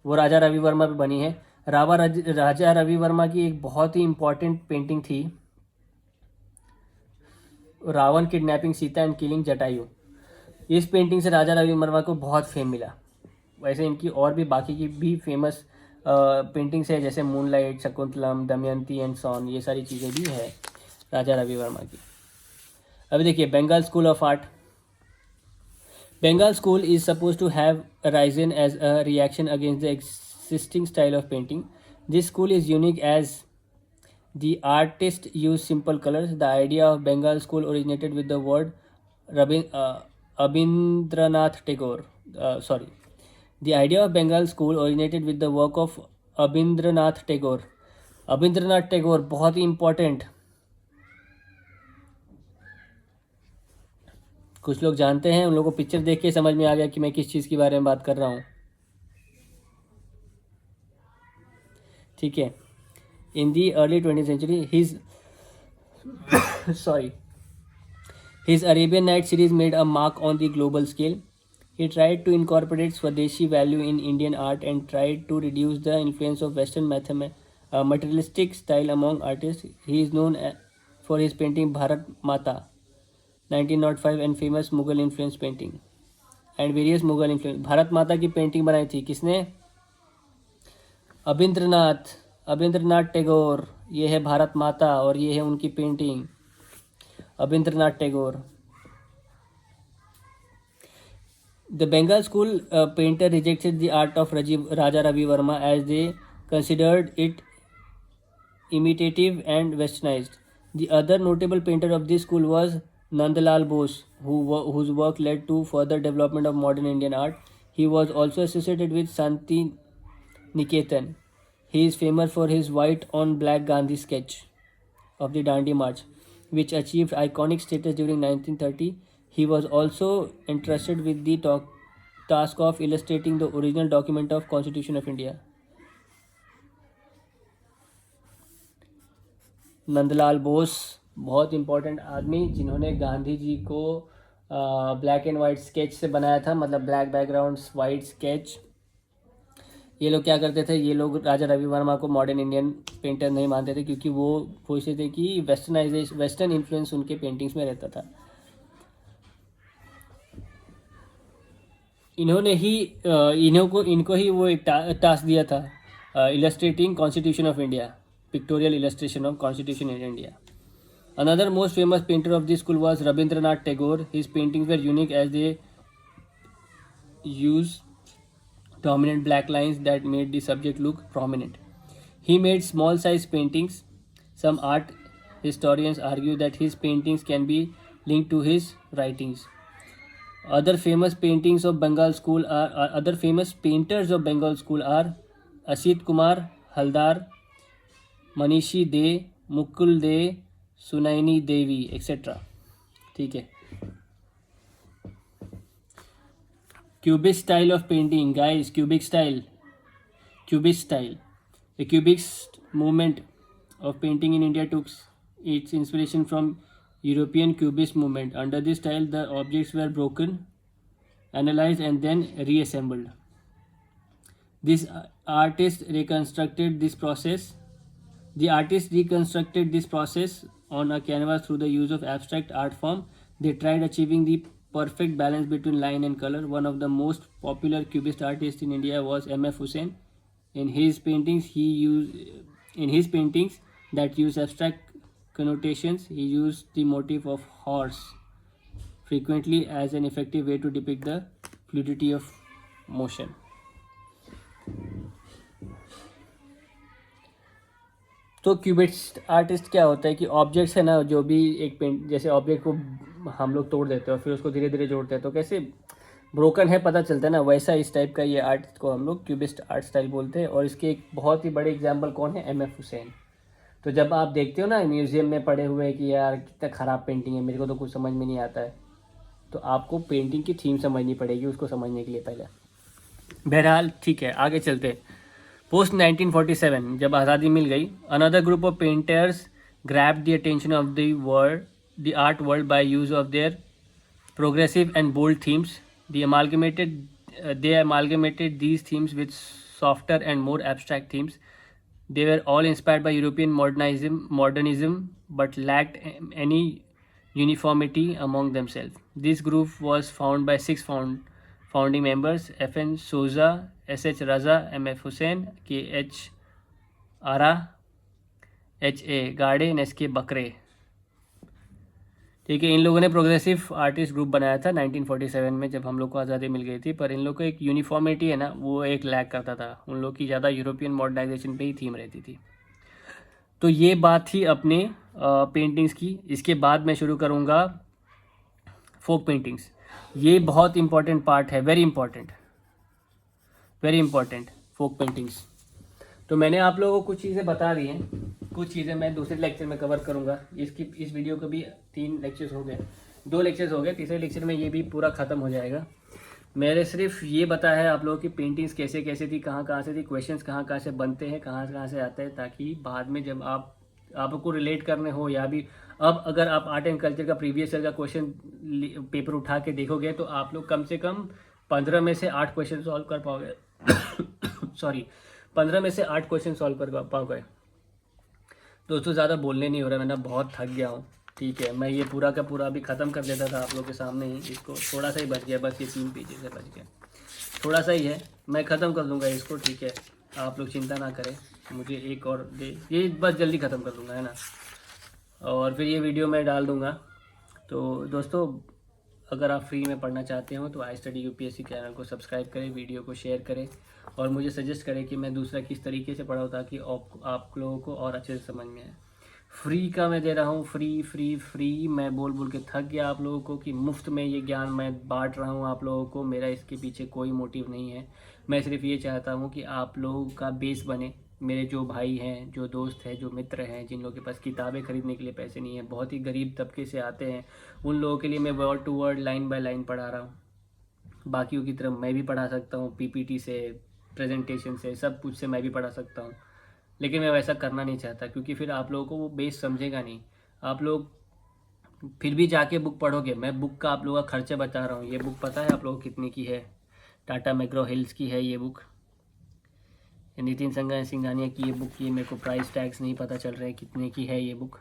वो राजा रवि वर्मा पे बनी है। राजा रवि वर्मा की एक बहुत ही इम्पॉर्टेंट पेंटिंग थी Ravana kidnapping Sita and killing Jatayu. इस पेंटिंग से राजा रवि वर्मा को बहुत फेम मिला। वैसे इनकी और भी बाकी की भी फेमस पेंटिंग्स है, जैसे moonlight, Shakuntalam, Damayanti and swan, ये सारी चीज़ें भी है राजा रवि वर्मा की। अभी देखिए, Bengal school of art. Bengal school is supposed to have arisen as a reaction against the existing style of painting. This school is unique as the artist used simple colors. The idea of Bengal school originated with the word Abindranath Tagore. The idea of Bengal school originated with the work of Abindranath Tagore. Abindranath Tagore बहुत ही important, कुछ लोग जानते हैं, उन लोगों को पिक्चर देख के समझ में आ गया कि मैं किस चीज़ के बारे में बात कर रहा हूँ। ठीक है, in the early 20th century his Arabian Nights series made a mark on the global scale. He tried to incorporate Swadeshi value in Indian art and tried to reduce the influence of Western a materialistic style among artists. He is known for his painting Bharat Mata 1905 and famous Mughal influence painting and various Mughal influence. Bharat माता की पेंटिंग बनाई थी किसने? अबिंद्रनाथ टैगोर। ये है भारत माता और ये है उनकी painting, Abanindranath Tagore. The Bengal school painter rejected the art of Raja Ravi Verma as they considered it imitative and westernized. The other notable painter of this school was Nandlal Bose, whose work led to further development of modern Indian art. He was also associated with Santi Niketan. He is famous for his white on black Gandhi sketch of the Dandi March, which achieved iconic status during 1930. He was also entrusted with the task of illustrating the original document of Constitution of India. Nandlal Bose बहुत इम्पोर्टेंट आदमी जिन्होंने गांधी जी को ब्लैक एंड वाइट स्केच से बनाया था, मतलब ब्लैक बैकग्राउंड वाइट स्केच। ये लोग क्या करते थे, ये लोग राजा रवि वर्मा को मॉडर्न इंडियन पेंटर नहीं मानते थे क्योंकि वो सोचते थे कि वेस्टर्न इन्फ्लुएंस उनके पेंटिंग्स में रहता था। इनको ही वो एक टास्क दिया था, illustrating constitution of India, pictorial illustration of constitution in India. Another most famous painter of this school was Rabindranath Tagore. His paintings were unique as they use dominant black lines that made the subject look prominent. He made small size paintings. Some art historians argue that his paintings can be linked to his writings. Other famous painters of Bengal school are Asit Kumar Haldar, Manishi De, Mukul De, Sunaini Devi, etc. ठीक है। Cubist style of painting, guys. Cubist style. The Cubist movement of painting in India took its inspiration from European Cubist movement. Under this style, the objects were broken, analyzed, and then reassembled. The artist reconstructed this process on a canvas through the use of abstract art form. They tried achieving the perfect balance between line and color. One of the most popular Cubist artists in India was M.F. Hussain. In his paintings that use abstract connotations, he used the motif of horse frequently as an effective way to depict the fluidity of motion. तो क्यूबिस्ट आर्टिस्ट क्या होता है कि ऑब्जेक्ट्स है ना, जो भी एक पेंट, जैसे ऑब्जेक्ट को हम लोग तोड़ देते हैं और फिर उसको धीरे धीरे जोड़ते हैं तो कैसे ब्रोकन है पता चलता है ना, वैसा इस टाइप का ये आर्ट को हम लोग क्यूबिस्ट आर्ट स्टाइल बोलते हैं। और इसके एक बहुत ही बड़े एग्जांपल कौन है? M.F. हुसैन। तो जब आप देखते हो ना म्यूजियम में पड़े हुए कि यार कितना ख़राब पेंटिंग है, मेरे को तो कुछ समझ में नहीं आता है, तो आपको पेंटिंग की थीम समझनी पड़ेगी उसको समझने के लिए पहले। बहरहाल ठीक है, आगे चलते। पोस्ट 1947 जब आज़ादी मिल गई, another group of painters grabbed the attention of the art world by use of their progressive and bold themes. They amalgamated these themes with softer and more abstract themes. They were all inspired by European modernism but lacked any uniformity among themselves. This group was formed by 6 founding members: F.N. Souza, S.H. Raza, M.F. Hussain, K.H. Ara, H.A. Gade and S.K. Bakre। ठीक है, इन लोगों ने प्रोग्रेसिव आर्टिस्ट ग्रुप बनाया था 1947 में जब हम लोग को आज़ादी मिल गई थी, पर इन लोग को एक यूनिफॉर्मिटी है ना वो एक लैक करता था, उन लोग की ज़्यादा यूरोपियन मॉडर्नाइजेशन पे ही थीम रहती थी। तो ये बात थी अपने पेंटिंग्स की। इसके बाद मैं शुरू करूँगा फोक पेंटिंग्स। ये बहुत इंपॉर्टेंट पार्ट है, वेरी इंपॉर्टेंट फोक पेंटिंग्स। तो मैंने आप लोगों को कुछ चीज़ें बता दी हैं, कुछ चीज़ें मैं दूसरे लेक्चर में कवर करूँगा। इस वीडियो को भी 3 लेक्चर्स हो गए, 2 लेक्चर्स हो गए, तीसरे लेक्चर में ये भी पूरा ख़त्म हो जाएगा। मैंने सिर्फ ये बताया है आप लोगों की पेंटिंग्स कैसे कैसे थी, कहाँ से थी, क्वेश्चंस कहाँ से बनते हैं, कहाँ से आते हैं, ताकि बाद में जब आपको रिलेट करने हो, या भी अब अगर आप आर्ट एंड कल्चर का प्रीवियस ईयर का क्वेश्चन पेपर उठा के देखोगे तो आप लोग कम से कम 15 में से 8 क्वेश्चन सॉल्व कर पाओगे। सॉरी 15 में से 8 क्वेश्चन सॉल्व कर पाओगे। दोस्तों ज़्यादा बोलने नहीं हो रहा, मैं ना बहुत थक गया हूँ। ठीक है, मैं ये पूरा का पूरा अभी ख़त्म कर देता था आप लोग के सामने ही। इसको थोड़ा सा ही बच गया, बस ये 3 पेजेस से बच गया, थोड़ा सा ही है, मैं ख़त्म कर दूँगा इसको। ठीक है, आप लोग चिंता ना करें, मुझे एक और दे, ये बस जल्दी ख़त्म कर दूँगा, है ना। और फिर ये वीडियो मैं डाल दूँगा। तो दोस्तों, अगर आप फ्री में पढ़ना चाहते हो तो आई स्टडी यूपीएससी चैनल को सब्सक्राइब करें, वीडियो को शेयर करें और मुझे सजेस्ट करें कि मैं दूसरा किस तरीके से पढ़ाऊँ ताकि आप लोगों को और अच्छे से समझ में आए। फ्री का मैं दे रहा हूँ, फ्री फ्री फ्री। मैं बोल बोल के थक गया आप लोगों को कि मुफ्त में ये ज्ञान मैं बांट रहा हूँ आप लोगों को। मेरा इसके पीछे कोई मोटिव नहीं है, मैं सिर्फ ये चाहता हूँ कि आप लोगों का बेस बने। मेरे जो भाई हैं, जो दोस्त हैं, जो मित्र हैं, जिन लोगों के पास किताबें खरीदने के लिए पैसे नहीं हैं, बहुत ही गरीब तबके से आते हैं, उन लोगों के लिए मैं word to word, line by line पढ़ा रहा हूँ। बाकियों की तरह मैं भी पढ़ा सकता हूँ, पीपीटी से, प्रेजेंटेशन से, सब कुछ से मैं भी पढ़ा सकता हूँ, लेकिन मैं वैसा करना नहीं चाहता क्योंकि फिर आप लोगों को वो बेस समझेगा नहीं। आप लोग फिर भी जाके बुक पढ़ोगे। मैं बुक का आप लोगों का खर्चा बता रहा हूँ। ये बुक पता है आप लोगों को कितने की है? टाटा मैग्रो हिल्स की है ये बुक, नितिन सिंघानिया की ये बुक। ये मेरे को प्राइस टैग्स नहीं पता चल रहे हैं कितने की है ये बुक,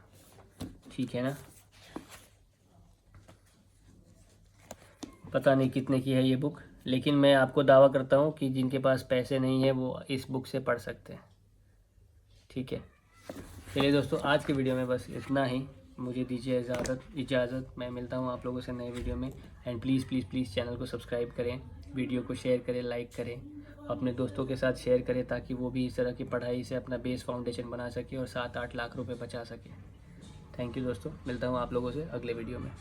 ठीक है ना, पता नहीं कितने की है ये बुक, लेकिन मैं आपको दावा करता हूँ कि जिनके पास पैसे नहीं है वो इस बुक से पढ़ सकते हैं। ठीक है, चलिए दोस्तों, आज के वीडियो में बस इतना ही। मुझे दीजिए इजाज़त। मैं मिलता हूँ आप लोगों से नए वीडियो में। And please please please channel को सब्सक्राइब करें, वीडियो को शेयर करें, लाइक करें, अपने दोस्तों के साथ शेयर करें ताकि वो भी इस तरह की पढ़ाई से अपना बेस फाउंडेशन बना सके और 7-8 लाख रुपए बचा सके। थैंक यू दोस्तों, मिलता हूँ आप लोगों से अगले वीडियो में।